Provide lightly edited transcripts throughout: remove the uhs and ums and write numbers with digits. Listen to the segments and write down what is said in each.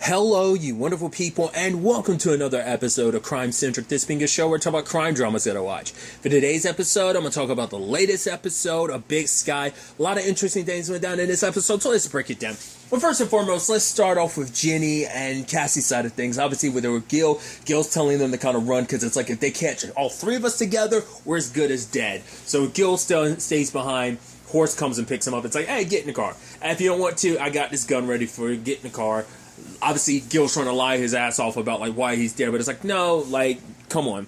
Hello, you wonderful people, and welcome to another episode of Crime Centric. This being a show where I talk about crime dramas that I watch. For today's episode, I'm going to talk about the latest episode of Big Sky. A lot of interesting things went down in this episode, so let's break it down. Well, first and foremost, let's start off with Jenny and Cassie's side of things. Obviously, with her Gil's telling them to kind of run, because it's like, if they catch all three of us together, we're as good as dead. So Gil still stays behind. Horse comes and picks him up. It's like, hey, get in the car. And if you don't want to, I got this gun ready for you. Get in the car. Obviously, Gil's trying to lie his ass off about, like, why he's there, but it's like, no, like, come on.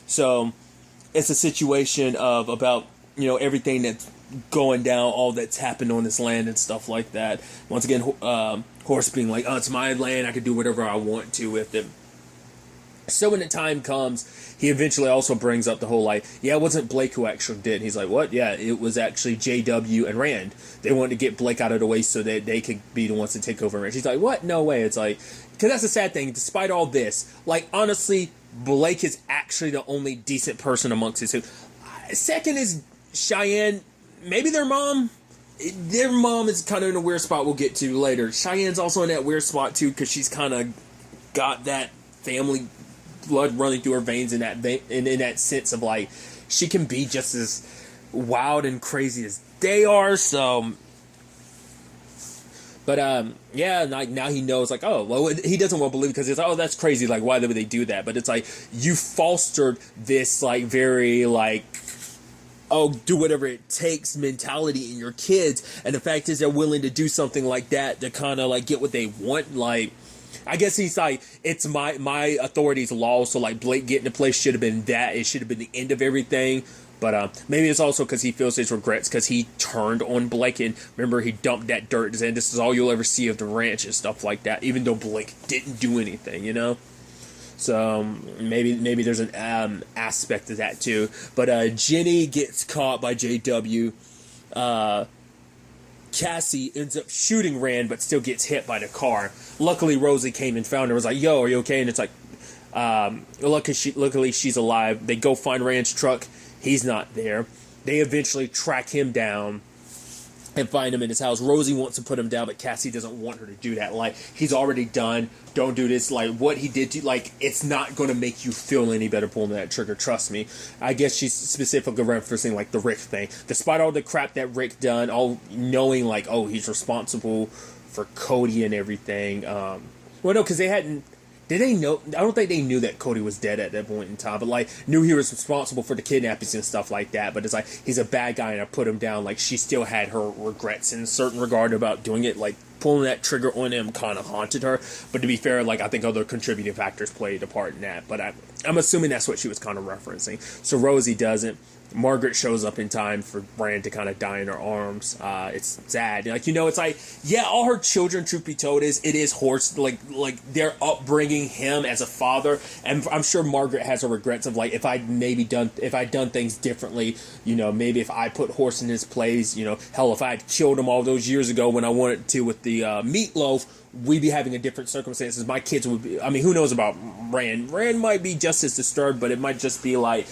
So, it's a situation of about, everything that's going down, all that's happened on this land and stuff like that. Once again, Horse being like, oh, it's my land, I can do whatever I want to with it. So when the time comes, he eventually also brings up the whole, like, yeah, it wasn't Blake who actually did. He's like, what? Yeah, it was actually JW and Rand. They wanted to get Blake out of the way so that they could be the ones to take over Rand. He's like, what? No way. It's like, because that's the sad thing. Despite all this, like, honestly, Blake is actually the only decent person amongst his two. Second is Cheyenne. Maybe their mom. Their mom is kind of in a weird spot we'll get to later. Cheyenne's also in that weird spot, too, because she's kind of got that family blood running through her veins in that sense of, like, she can be just as wild and crazy as they are. So, but yeah, like, now he knows, like, oh, well, he doesn't want to believe, because it's, oh, that's crazy, like, why would they do that? But it's like, you fostered this, like, very, like, oh, do whatever it takes mentality in your kids, and the fact is they're willing to do something like that to kind of, like, get what they want. Like, I guess he's like, it's my authority's law, so, like, Blake getting the place should have been that. It should have been the end of everything. But maybe it's also because he feels his regrets, because he turned on Blake, and remember, he dumped that dirt, and this is all you'll ever see of the ranch and stuff like that, even though Blake didn't do anything, So maybe there's an aspect of that too. But Jenny gets caught by JW. Cassie ends up shooting Rand, but still gets hit by the car. Luckily, Rosie came and found her. Was like, "Yo, are you okay?" And it's like, luckily she's alive. They go find Rand's truck. He's not there. They eventually track him down and find him in his house. Rosie wants to put him down, but Cassie doesn't want her to do that. Like, he's already done. Don't do this. Like, what he did to, like, it's not going to make you feel any better pulling that trigger. Trust me. I guess she's specifically referencing, like, the Rick thing. Despite all the crap that Rick done, all knowing, like, oh, he's responsible for Cody and everything. Well, no, because they hadn't. Did they know? I don't think they knew that Cody was dead at that point in time, but, like, knew he was responsible for the kidnappings and stuff like that. But it's like, he's a bad guy and I put him down. Like, she still had her regrets in a certain regard about doing it. Like, pulling that trigger on him kind of haunted her. But to be fair, like, I think other contributing factors played a part in that. But I'm assuming that's what she was kind of referencing. So Rosie doesn't. Margaret shows up in time for Rand to kind of die in her arms. It's sad. Like, it's like, yeah, all her children, truth be told, it is Horse, like they're upbringing him as a father. And I'm sure Margaret has her regrets of, like, if I'd done things differently, maybe if I put Horse in his place, hell, if I had killed him all those years ago when I wanted to with the meatloaf, we'd be having a different circumstances. My kids would be, I mean, who knows about Rand? Rand might be just as disturbed, but it might just be like,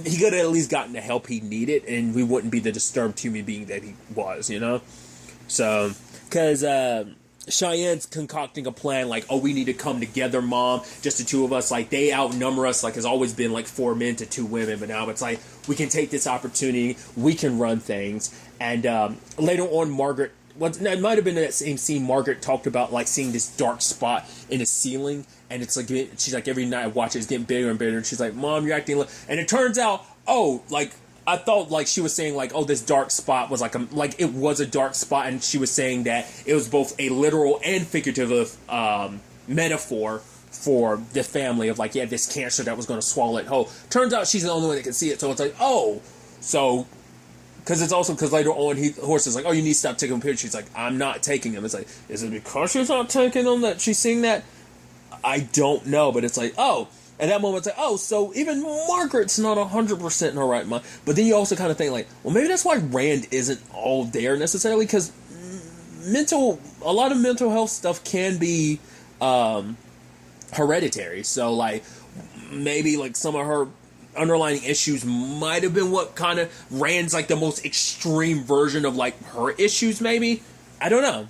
he could have at least gotten the help he needed, and we wouldn't be the disturbed human being that he was, So, because Cheyenne's concocting a plan, like, oh, we need to come together, Mom, just the two of us. Like, they outnumber us, like, it's always been, like, 4 men to 2 women, but now it's like, we can take this opportunity, we can run things. And later on, Margaret, it might have been in that same scene, Margaret talked about, like, seeing this dark spot in the ceiling, and it's like, she's like, every night I watch it, it's getting bigger and bigger, and she's like, Mom, you're acting and it turns out, oh, like, I thought, like, she was saying, like, oh, this dark spot was like it was a dark spot, and she was saying that it was both a literal and figurative metaphor for the family of, like, yeah, this cancer that was going to swallow it whole. Turns out she's the only one that can see it, so it's like, oh, so, because it's also, because later on, Horse is like, oh, you need to stop taking pictures. She's like, I'm not taking them. It's like, is it because she's not taking them that she's seeing that? I don't know, but it's like, oh, at that moment, it's like, oh, so even Margaret's not 100% in her right mind. But then you also kind of think, like, well, maybe that's why Rand isn't all there necessarily, because a lot of mental health stuff can be hereditary. So, like, maybe, like, some of her underlying issues might have been what kind of Rand's, like, the most extreme version of, like, her issues, maybe. I don't know.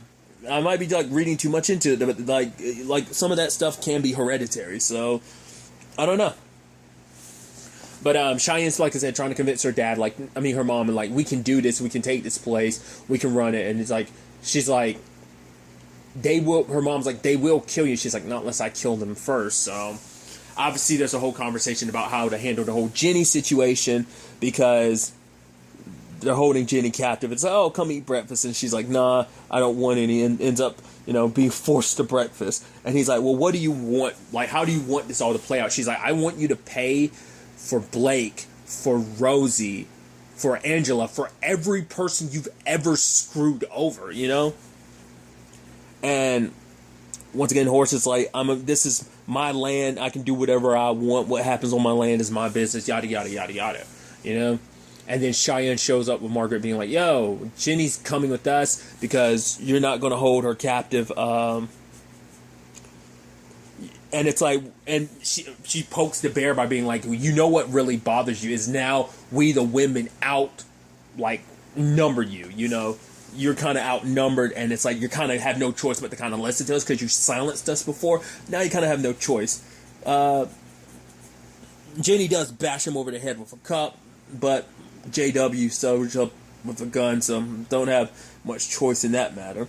I might be like reading too much into it, but like some of that stuff can be hereditary. So I don't know. But Cheyenne's, like I said, trying to convince her dad, her mom, and like, we can do this, we can take this place, we can run it. And it's like, she's like, her mom's like, they will kill you. She's like, not unless I kill them first. So obviously there's a whole conversation about how to handle the whole Jenny situation, because they're holding Jenny captive. It's like, oh, come eat breakfast. And she's like, nah, I don't want any, and ends up, being forced to breakfast. And he's like, well, what do you want? Like, how do you want this all to play out? She's like, I want you to pay for Blake, for Rosie, for Angela, for every person you've ever screwed over, And once again, Horace is like, this is my land. I can do whatever I want. What happens on my land is my business, yada, yada, yada, yada, And then Cheyenne shows up with Margaret being like, yo, Jenny's coming with us because you're not going to hold her captive. And it's like, and she pokes the bear by being like, what really bothers you is now we the women number you, you're kind of outnumbered, and it's like you kind of have no choice but to kind of listen to us because you silenced us before. Now you kind of have no choice. Jenny does bash him over the head with a cup, but JW shows up with a gun, so don't have much choice in that matter.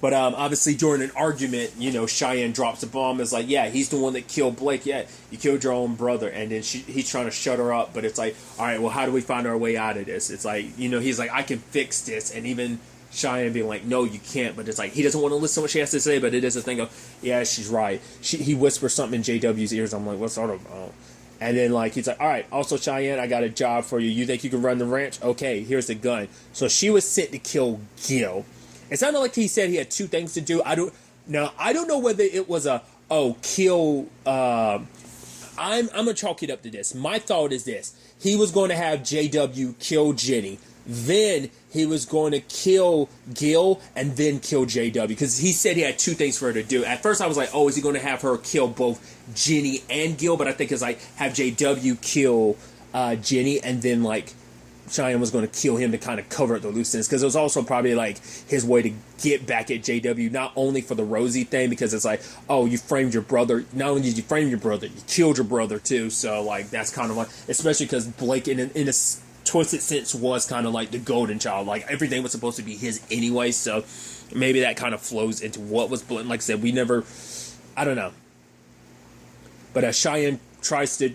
But obviously during an argument, Cheyenne drops a bomb. It's like, yeah, he's the one that killed Blake. Yeah, you killed your own brother. And then he's trying to shut her up. But it's like, all right, well, how do we find our way out of this? It's like, he's like, I can fix this. And even Cheyenne being like, no, you can't. But it's like, he doesn't want to listen to what she has to say. But it is a thing of, yeah, she's right. He whispers something in JW's ears. I'm like, what's sort of... And then, he's like, all right, also, Cheyenne, I got a job for you. You think you can run the ranch? Okay, here's the gun. So she was sent to kill Gil. It sounded like he said he had two things to do. I don't know whether it was kill. I'm gonna chalk it up to this. My thought is this: he was going to have JW kill Jenny, then he was going to kill Gil, and then kill JW, because he said he had two things for her to do. At first, I was like, oh, is he going to have her kill both Jenny and Gil? But I think it's like have JW kill Jenny, and then Cheyenne was going to kill him to kind of cover up the loose ends, because it was also probably his way to get back at JW, not only for the Rosie thing, because it's like, oh, you framed your brother. Not only did you frame your brother, you killed your brother too. So that's kind of especially because Blake in a twisted sense was kind of like the golden child. Everything was supposed to be his anyway. So maybe that kind of flows into what was Blake. Like I said, I don't know. But Cheyenne tries to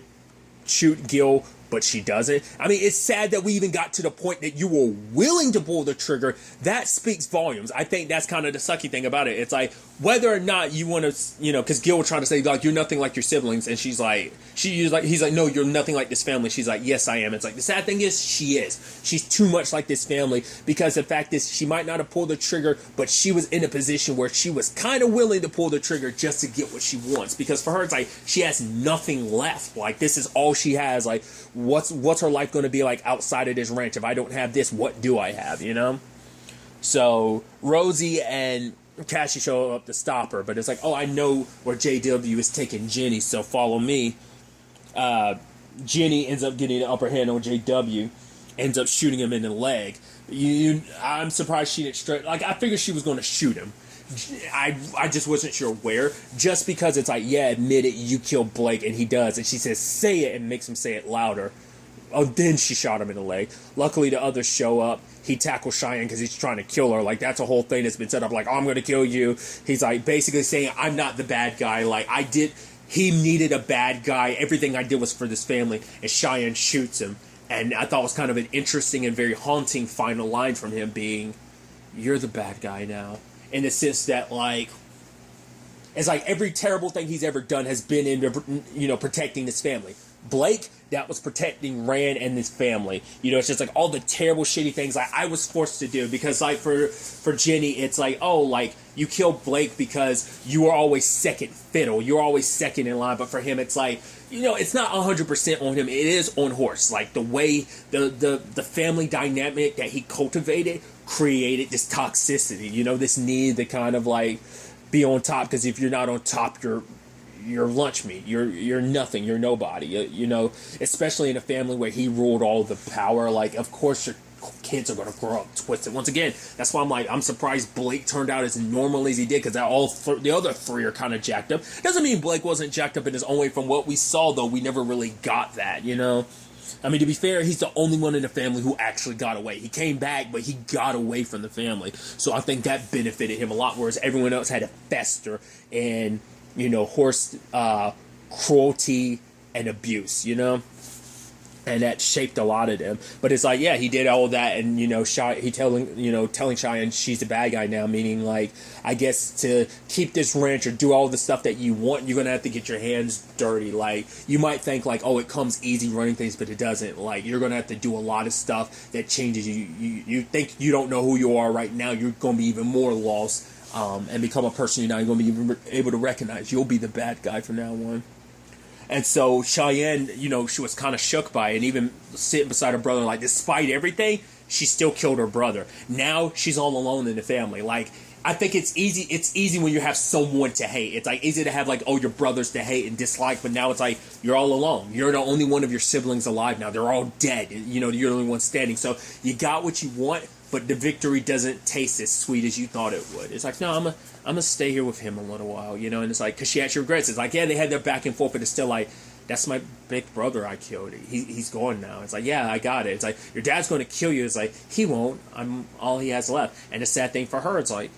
shoot Gil, but she doesn't. I mean, it's sad that we even got to the point that you were willing to pull the trigger. That speaks volumes. I think that's kind of the sucky thing about it. It's like, whether or not you want to, because Gil was trying to say, you're nothing like your siblings. And he's like, no, you're nothing like this family. She's like, yes, I am. It's like, the sad thing is, she is. She's too much like this family, because the fact is, she might not have pulled the trigger, but she was in a position where she was kind of willing to pull the trigger just to get what she wants. Because for her, it's like, she has nothing left. This is all she has. What's her life going to be like outside of this ranch? If I don't have this, what do I have, So Rosie and Cassie show up to stop her, but it's like, oh, I know where JW is taking Jenny, so follow me. Jenny ends up getting the upper hand on JW, ends up shooting him in the leg. I'm surprised she didn't straight. I figured she was going to shoot him. I just wasn't sure where, just because it's like, yeah, admit it, you killed Blake, and he does, and she says, say it, and makes him say it louder. Oh, then she shot him in the leg. Luckily, the others show up. He tackles Cheyenne because he's trying to kill her. That's a whole thing that's been set up. Oh, I'm going to kill you. He's basically saying, I'm not the bad guy. He needed a bad guy. Everything I did was for this family. And Cheyenne shoots him. And I thought it was kind of an interesting and very haunting final line from him being, you're the bad guy now. In the sense that, it's like every terrible thing he's ever done has been in, protecting his family. Blake, that was protecting Rand and his family. It's just all the terrible, shitty things I was forced to do. Because for Jenny, it's you killed Blake because you were always second fiddle. You were always second in line. But for him, it's it's not 100% on him. It is on Horse. The way the family dynamic that he cultivated created this toxicity. This need to kind of be on top. Because if you're not on top, you're lunch meat. You're nothing. You're nobody. Especially in a family where he ruled all the power. Of course you're kids are going to grow up twisted. Once again, that's why I'm surprised Blake turned out as normal as he did, because the other three are kind of jacked up. Doesn't mean Blake wasn't jacked up in his own way. From what we saw, though, we never really got that, you know? I mean, to be fair, he's the only one in the family who actually got away. He came back, but he got away from the family. So I think that benefited him a lot, whereas everyone else had to fester in, you know, horse cruelty and abuse, you know? And that shaped a lot of them. But it's like, yeah, he did all that, and, you know, telling Cheyenne she's the bad guy now, meaning, like, I guess to keep this ranch or do all the stuff that you want, you're going to have to get your hands dirty. Like, you might think, like, oh, it comes easy running things, but it doesn't. Like, you're going to have to do a lot of stuff that changes you. You think you don't know who you are right now, you're going to be even more lost and become a person you're not going to be able to recognize. You'll be the bad guy from now on. And so Cheyenne, you know, she was kind of shook by it, and even sitting beside her brother, like, despite everything, she still killed her brother. Now she's all alone in the family. Like, I think it's easy when you have someone to hate. It's, like, easy to have, like, oh, your brothers to hate and dislike, but now it's like, you're all alone. You're the only one of your siblings alive now. They're all dead. You know, you're the only one standing. So you got what you want, but the victory doesn't taste as sweet as you thought it would. It's like, no, I'm gonna stay here with him a little while, you know. And it's like, because she actually regrets it. It's like, yeah, they had their back and forth, but it's still like, that's my big brother I killed. He's gone now. It's like, yeah, I got it. It's like, your dad's going to kill you. It's like, he won't. I'm all he has left. And the sad thing for her, it's like,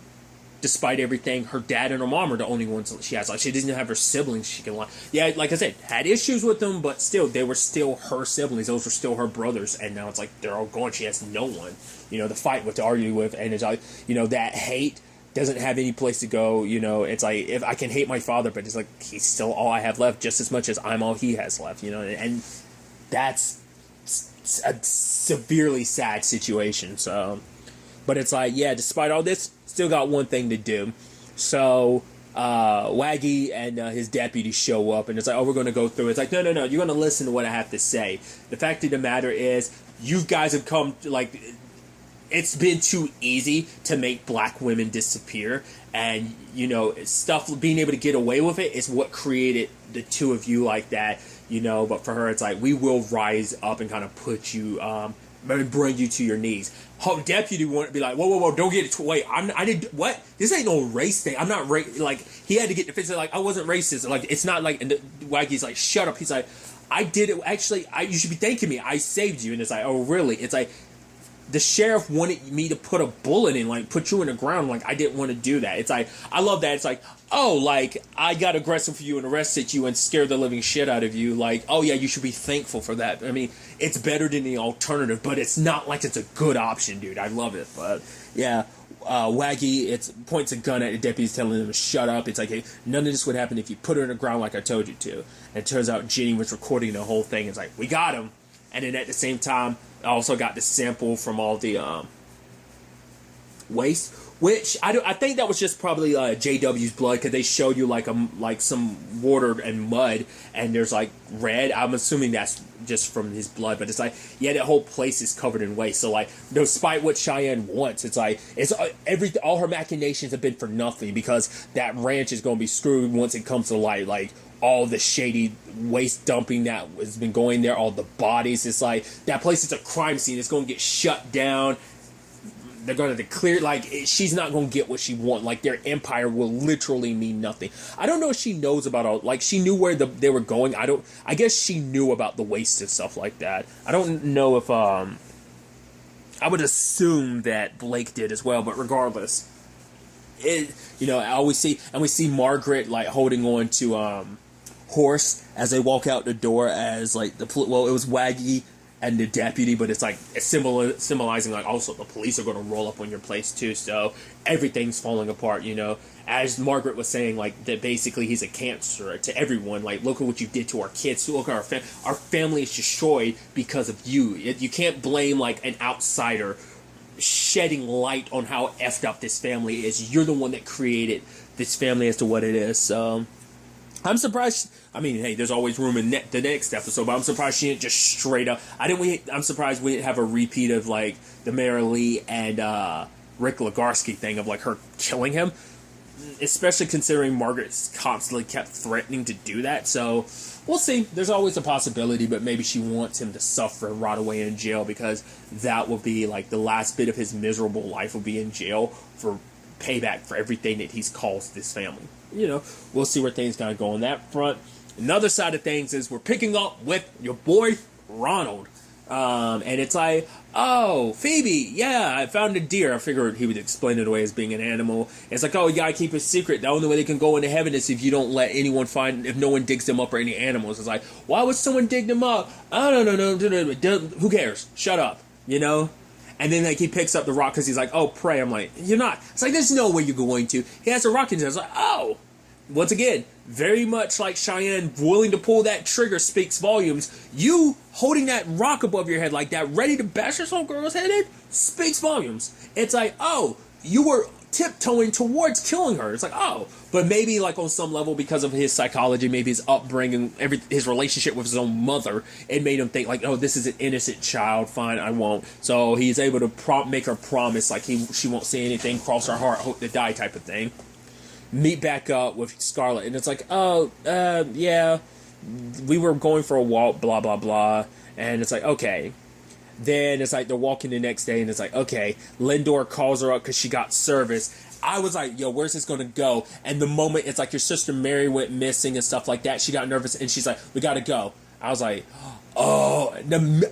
despite everything, her dad and her mom are the only ones she has. Like, she doesn't have her siblings she can lie. Yeah, like I said, had issues with them, but still, they were still her siblings. Those were still her brothers. And now it's like, they're all gone. She has no one, you know, to fight with, to argue with. And it's like, you know, that hate doesn't have any place to go. You know, it's like, if I can hate my father, but it's like, he's still all I have left, just as much as I'm all he has left, you know. And that's a severely sad situation. So, but it's like, yeah, despite all this, still got one thing to do. So Waggy and his deputy show up, and it's like, oh, we're going to go through it. It's like, no, you're going to listen to what I have to say. The fact of the matter is, you guys have come to, like, it's been too easy to make black women disappear, and, you know, stuff, being able to get away with it is what created the two of you like that, you know. But for her, it's like, we will rise up and kind of put you, bring you to your knees. Her deputy wanted to be like, whoa, don't get it. Wait, I didn't, what? This ain't no race thing. I'm not like, he had to get defensive, like, I wasn't racist. Like, it's not like, and Waggy's like, shut up. He's like, I did it. Actually, you should be thanking me. I saved you. And it's like, oh, really? It's like, the sheriff wanted me to put a bullet in, like, put you in the ground. Like, I didn't want to do that. It's like, I love that. It's like, oh, like, I got aggressive for you and arrested you and scared the living shit out of you. Like, oh, yeah, you should be thankful for that. I mean, it's better than the alternative, but it's not like it's a good option, dude. I love it. But, yeah, Waggy, points a gun at the deputies, telling them to shut up. It's like, hey, none of this would happen if you put her in the ground like I told you to. And it turns out Jenny was recording the whole thing. It's like, we got him. And then at the same time, I also got the sample from all the waste, which I think that was just probably JW's blood, because they showed you like some water and mud, and there's like red. I'm assuming that's just from his blood, but it's like, yeah, that whole place is covered in waste. So like, despite what Cheyenne wants, it's like, it's all her machinations have been for nothing, because that ranch is going to be screwed once it comes to light. Like, all the shady waste dumping that has been going there, all the bodies. It's like, that place is a crime scene. It's going to get shut down. They're going to clear, like, she's not going to get what she wants. Like, their empire will literally mean nothing. I don't know if she knows about all, like, she knew where they were going. I guess she knew about the waste and stuff like that. I don't know if, I would assume that Blake did as well, but regardless, you know, we see Margaret, like, holding on to, Horse as they walk out the door, as like it was Waggy and the deputy, but it's like it's symbolizing like also the police are going to roll up on your place too, so everything's falling apart, you know. As Margaret was saying, like, that basically he's a cancer to everyone. Like, look at what you did to our kids. Look at our family is destroyed because of you. You can't blame like an outsider shedding light on how effed up this family is. You're the one that created this family as to what it is. So I'm surprised. I mean, hey, there's always room in the next episode, but I'm surprised she didn't just straight up. I'm surprised we didn't have a repeat of like the Mary Lee and Rick Legarsky thing of like her killing him. especially considering Margaret's constantly kept threatening to do that. So we'll see. There's always a possibility, but maybe she wants him to suffer and rot away in jail, because that will be like the last bit of his miserable life will be in jail for payback for everything that he's caused this family. We'll see where things kind of go on that front. Another side of things is we're picking up with your boy Ronald. And it's like, oh, Phoebe, yeah, I found a deer. I figured he would explain it away as being an animal. It's like, oh, you gotta keep it secret. The only way they can go into heaven is if you don't let anyone if no one digs them up or any animals. It's like, why would someone dig them up? I don't know. Who cares? Shut up, And then he picks up the rock because he's like, oh, pray. I'm like, you're not. It's like, there's no way you're going to. He has a rock in there. It's like, oh. Once again, very much like Cheyenne willing to pull that trigger speaks volumes. You holding that rock above your head like that, ready to bash this old girl's head in, speaks volumes. It's like, oh, you were tiptoeing towards killing her. It's like, oh. But maybe like on some level, because of his psychology, maybe his upbringing, his relationship with his own mother, it made him think like, oh, this is an innocent child. Fine, I won't. So he's able to make her promise like she won't say anything, cross her heart, hope to die type of thing. Meet back up with Scarlett, and it's like, oh, yeah, we were going for a walk, blah, blah, blah, and it's like, okay. Then it's like they're walking the next day, and it's like, okay, Lindor calls her up because she got service. I was like, yo, where's this going to go? And the moment it's like your sister Mary went missing and stuff like that, she got nervous, and she's like, we got to go. I was like, oh,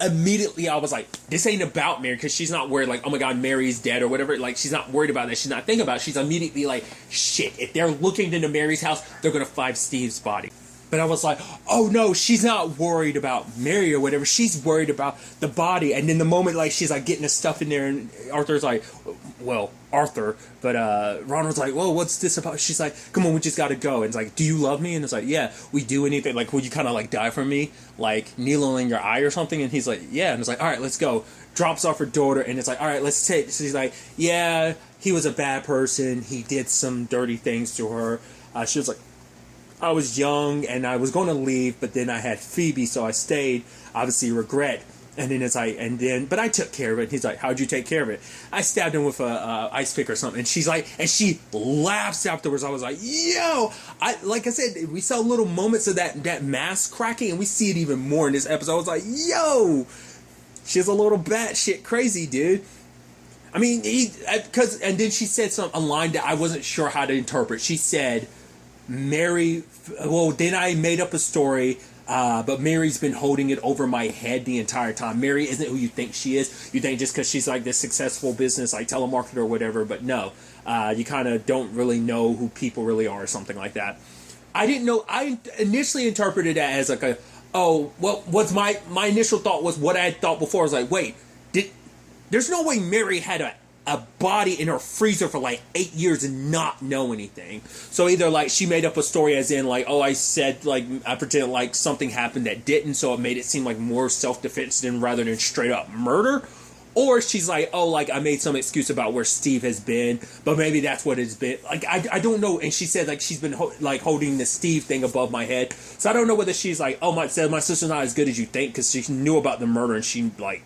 immediately I was like, this ain't about Mary, because she's not worried like, oh my god, Mary's dead or whatever. Like, she's not worried about that. She's not thinking about it. She's immediately like, shit, if they're looking into Mary's house, they're going to find Steve's body. But I was like, oh no, she's not worried about Mary or whatever. She's worried about the body. And then the moment like she's like getting the stuff in there, and Arthur's like, well, Arthur, but Ronald's like, whoa, what's this about? She's like, come on, we just gotta go. And it's like, do you love me? And it's like, yeah, we do. Anything like, would you kind of like die for me, like needle in your eye or something? And he's like, yeah. And it's like, all right, let's go. Drops off her daughter, and it's like, all right, let's take. So he's like, yeah, he was a bad person. He did some dirty things to her. She was like, I was young and I was going to leave, but then I had Phoebe, so I stayed. Obviously, regret. And then it's like, but I took care of it. And he's like, how'd you take care of it? I stabbed him with a ice pick or something. And she's like, and she laughs afterwards. I was like, yo, like I said, we saw little moments of that mask cracking, and we see it even more in this episode. I was like, yo, she's a little batshit crazy, dude. I mean, and then she said a line that I wasn't sure how to interpret. She said, Mary, well, then I made up a story, but Mary's been holding it over my head the entire time. Mary isn't who you think she is. You think just because she's like this successful business, like telemarketer or whatever, but no, you kind of don't really know who people really are or something like that. I didn't know. I initially interpreted it as like what's my initial thought was what I had thought before. I was like, wait, there's no way Mary had a body in her freezer for like 8 years and not know anything. So either like she made up a story as in like, oh, I said like, I pretended like something happened that didn't, so it made it seem like more self-defense rather than straight up murder. Or she's like, oh, like I made some excuse about where Steve has been, but maybe that's what it's been. Like, I don't know. And she said like she's been holding the Steve thing above my head. So I don't know whether she's like, oh, my sister's not as good as you think, because she knew about the murder and she like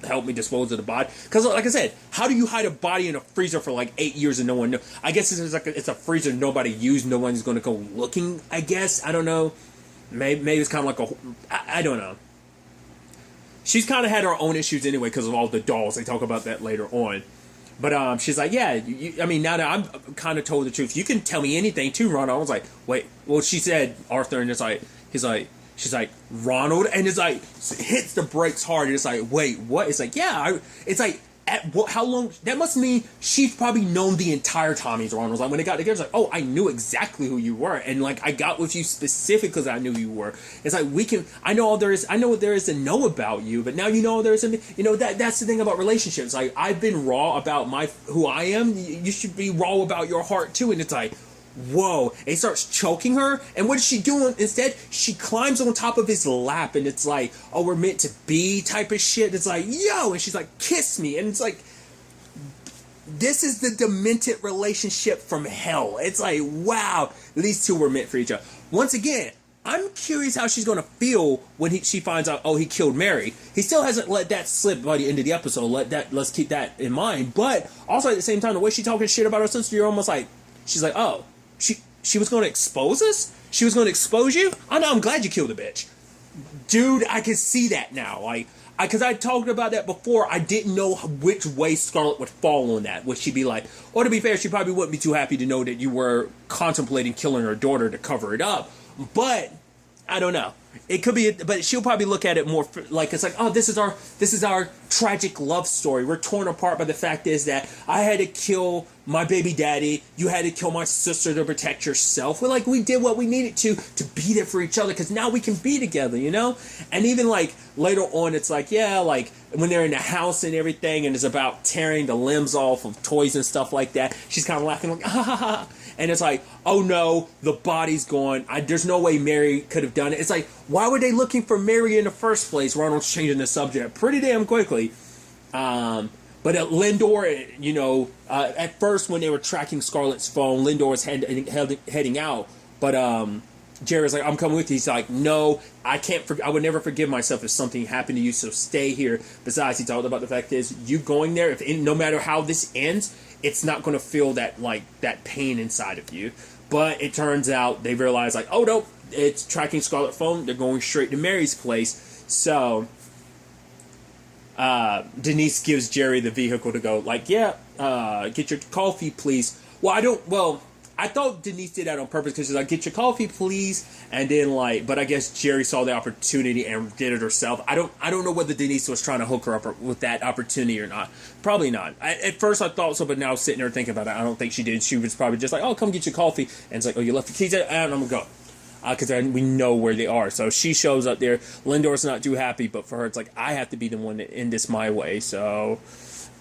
help me dispose of the body. Because like I said, how do you hide a body in a freezer for like 8 years and no one knows? I guess it's a freezer nobody used, no one's going to go looking, I guess. I don't know. Maybe it's kind of like I don't know. She's kind of had her own issues anyway because of all the dolls. They talk about that later on. But she's like, yeah, I mean, now that I'm kind of told the truth, you can tell me anything too, Ron. I was like, wait, well, she said Arthur, and she's like, Ronald, and it's like, hits the brakes hard, and it's like, wait, what? It's like, yeah, it's like, how long? That must mean she's probably known the entire time he's Ronald. Like, when they got together, it's like, oh, I knew exactly who you were, and like, I got with you specifically because I knew you were. It's like, I know what there is to know about you, but now you know there is something, that's the thing about relationships. Like, I've been raw about who I am, you should be raw about your heart too, and it's like, whoa. And he starts choking her, and what is she doing instead? She climbs on top of his lap, and it's like, oh, we're meant to be type of shit. It's like, yo, and she's like, kiss me, and it's like, this is the demented relationship from hell. It's like, wow, these two were meant for each other. Once again, I'm curious how she's going to feel when she finds out, oh, he killed Mary. He still hasn't let that slip by the end of the episode. Let's keep that in mind. But also at the same time, the way she's talking shit about her sister, you're almost like, She's like, oh, she was going to expose us? She was going to expose you? Oh, no, I'm glad you killed the bitch. Dude, I can see that now. Like, because I talked about that before, I didn't know which way Scarlet would fall on that. Would she be like, or to be fair, she probably wouldn't be too happy to know that you were contemplating killing her daughter to cover it up. But I don't know. It could be, but she'll probably look at it more like it's like, oh, this is our tragic love story. We're torn apart, but the fact is that I had to kill my baby daddy. You had to kill my sister to protect yourself. We did what we needed to be there for each other because now we can be together, you know? And even like later on, it's like, yeah, like when they're in the house and everything and it's about tearing the limbs off of toys and stuff like that, she's kind of laughing like, ah, ha, ha. And it's like, oh no, the body's gone. There's no way Mary could have done it. It's like, why were they looking for Mary in the first place? Ronald's changing the subject pretty damn quickly. But at Lindor, you know, at first when they were tracking Scarlett's phone, Lindor was heading out. But Jerry was like, I'm coming with you. He's like, no, I can't. I would never forgive myself if something happened to you, so stay here. Besides, he talked about the fact is, you going there, no matter how this ends, it's not going to feel that pain inside of you. But it turns out they realize like, oh no, it's tracking Scarlett's phone. They're going straight to Mary's place. So Denise gives Jerry the vehicle to go. Like, yeah, get your coffee, please. Well, I thought Denise did that on purpose because she's like, get your coffee, please. And then but I guess Jerry saw the opportunity and did it herself. I don't know whether Denise was trying to hook her up with that opportunity or not. Probably not. At first I thought so, but now sitting there thinking about it, I don't think she did. She was probably just like, oh, come get your coffee. And it's like, oh, you left the keys there? And I'm going to go. Because we know where they are. So she shows up there. Lindor's not too happy, but for her, it's like, I have to be the one to end this my way. So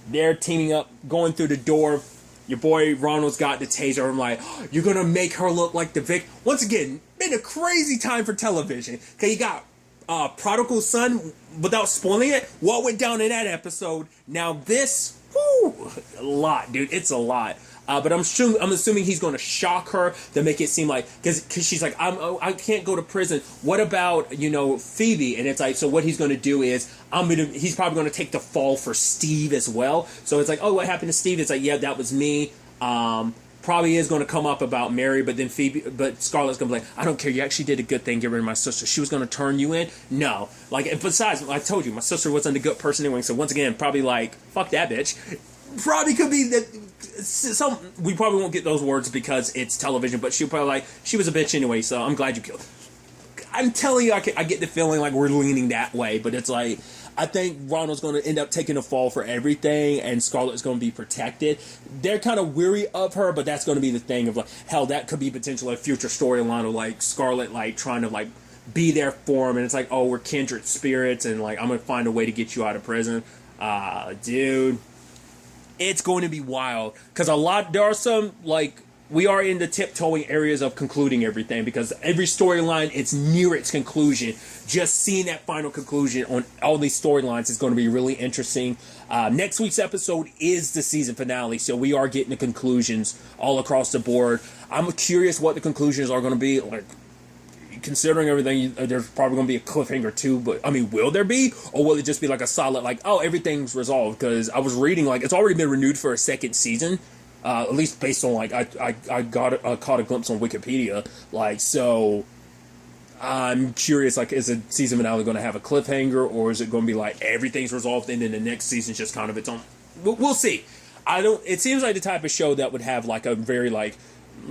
they're teaming up, going through the door. Your boy Ronald's got the taser. I'm like, oh, you're going to make her look like the Vic. Once again, been a crazy time for television. Okay, you got Prodigal Son, without spoiling it, what went down in that episode. Now this, whoo, a lot, dude. It's a lot. But I'm assuming he's going to shock her to make it seem like, because she's like, I can't go to prison. What about, you know, Phoebe? And it's like, so what he's going to do is, he's probably going to take the fall for Steve as well. So it's like, oh, what happened to Steve? It's like, yeah, that was me. Probably is going to come up about Mary, but then Scarlett's going to be like, I don't care. You actually did a good thing. Get rid of my sister. She was going to turn you in. No. Like, and besides, I told you, my sister wasn't a good person anyway. So once again, probably like, fuck that bitch. Probably could be that. We probably won't get those words because it's television, but she'll probably like, she was a bitch anyway, so I'm glad you killed her. I'm telling you, I get the feeling like we're leaning that way, but it's like, I think Ronald's going to end up taking a fall for everything, and Scarlett's going to be protected. They're kind of weary of her, but that's going to be the thing of like, hell, that could be potentially a future storyline of like Scarlett like trying to like be there for him, and it's like, oh, we're kindred spirits, and like I'm going to find a way to get you out of prison. Dude. It's going to be wild because there are some like we are in the tiptoeing areas of concluding everything because every storyline it's near its conclusion. Just seeing that final conclusion on all these storylines is going to be really interesting. Next week's episode is the season finale, so we are getting the conclusions all across the board. I'm curious what the conclusions are going to be like. Considering everything, there's probably going to be a cliffhanger too, but I mean, will there be? Or will it just be like a solid, like, oh, everything's resolved? Because I was reading, like, it's already been renewed for a second season, at least based on, like, I caught a glimpse on Wikipedia. Like, so I'm curious, like, is the season finale going to have a cliffhanger, or is it going to be like everything's resolved and then the next season's just kind of its own? We'll see. It seems like the type of show that would have, like, a very, like,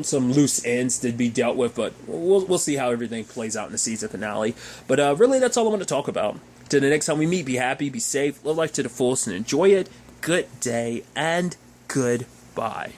some loose ends to be dealt with, but we'll see how everything plays out in the season finale. But really, that's all I want to talk about. Till the next time we meet, be happy, be safe, live life to the fullest, and enjoy it. Good day, and goodbye.